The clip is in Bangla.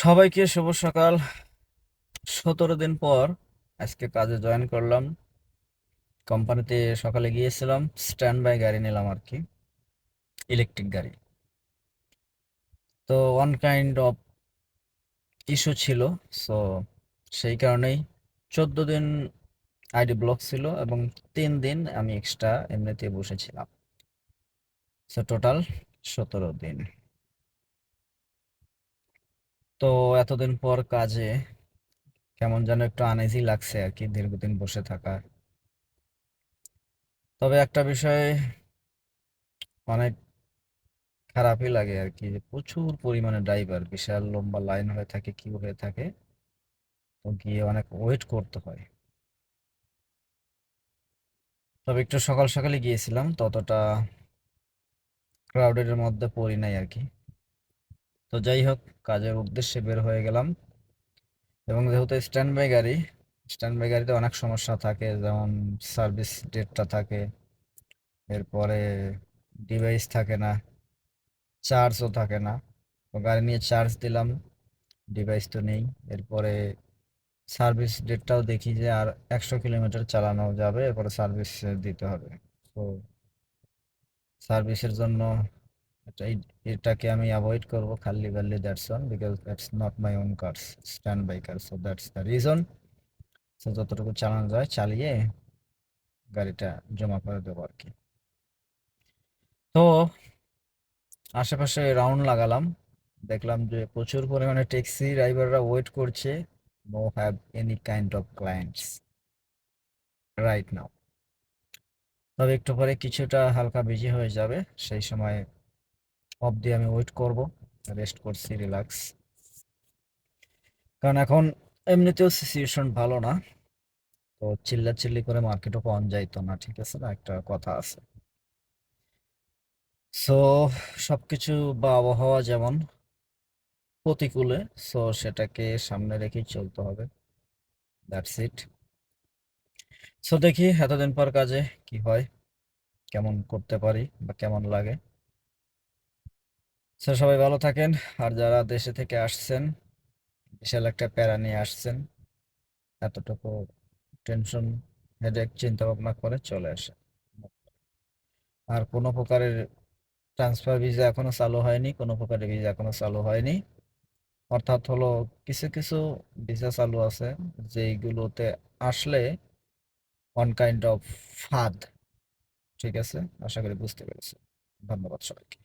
সবাইকে শুভ সকাল। 17 দিন পর আজকে কাজে জয়েন করলাম। কোম্পানিতে সকালে গিয়েছিলাম, স্ট্যান্ড বাই গাড়ি নিলাম আর কি, ইলেকট্রিক গাড়ি। তো ওয়ান কাইন্ড অফ ইস্যু ছিল, সো সেই কারণেই 14 দিন আইডি ব্লক ছিল এবং 3 দিন আমি এক্সট্রা এমনিতে বসেছিলাম। সো টোটাল 17 দিন। তো এতদিন পর কাজে কেমন যেন একটু আনইজি লাগছে আর কি, দীর্ঘদিন বসে থাকা। তবে একটা বিষয় অনেক খারাপই লাগে আর কি, যে প্রচুর পরিমাণে ড্রাইভার, বিশাল লম্বা লাইন হয়ে থাকে, কিউ হয়ে থাকে। তো গিয়ে অনেক ওয়েট করতে হয়। তবে একটু সকাল সকালে গিয়েছিলাম, ততটা ক্রাউডের মধ্যে পড়ি নাই আর কি। তো যাই হোক, কাজের উদ্দেশ্যে বের হয়ে গেলাম। এবং যেহেতু স্ট্যান্ড বাই গাড়ি, স্ট্যান্ড বাই গাড়িতে অনেক সমস্যা থাকে, যেমন সার্ভিস ডেটটা থাকে, এরপরে ডিভাইস থাকে না, চার্জও থাকে না। তো গাড়ি নিয়ে চার্জ দিলাম, ডিভাইস তো নেই। এরপরে সার্ভিস ডেটটাও দেখি যে আর 100 কিলোমিটার চালানো যাবে, এরপরে সার্ভিস দিতে হবে। তো সার্ভিসের জন্য এটাই, এটাকে আমি অ্যাভয়েড করবো খালি ভ্যালি, that's one, because that's not my own cars, stand by car, so that's the reason. So যতটুকু চালানো যায় চালিয়ে গাড়িটা জমা করে দেবো আর কি। তো আশেপাশে রাউন্ড লাগালাম, দেখলাম যে প্রচুর পরিমাণে ট্যাক্সি ড্রাইভাররা ওয়েট করছে, no have any kind of clients right now. তবে একটু পরে কিছুটা হালকা বিজি হয়ে যাবে, সেই সময় অবধি আমি ওয়েট করব, রেস্ট করছি, রিল্যাক্স। কারণ এখন এমনিতেও সিচুয়েশন ভালো না, তো চিল্লাচিল্লি করে মার্কেটও পাওয়া যাইতো না, ঠিক আছে না, একটা কথা আছে। সো সবকিছু বা আবহাওয়া যেমন প্রতিকূলে, সো সেটাকে সামনে রেখেই চলতে হবে, দ্যাটস ইট। সো দেখি এতদিন পর কাজে কি হয়, কেমন করতে পারি বা কেমন লাগে। সো সবাই ভালো থাকেন। আর যারা দেশে থেকে আসছেন, বিশাল একটা প্যারা নিয়ে আসছেন, এতটুকু টেনশন, হেডেক, চিন্তা ভাবনা করে চলে আসে। আর কোনো প্রকারের ট্রান্সফার ভিসা এখনো চালু হয়নি, কোনো প্রকারের ভিসা এখনো চালু হয়নি। অর্থাৎ হলো, কিছু কিছু ভিসা চালু আছে যেইগুলোতে আসলে ওয়ান কাইন্ড অফ ফাঁদ। ঠিক আছে, আশা করি বুঝতে পেরেছি। ধন্যবাদ সবাইকে।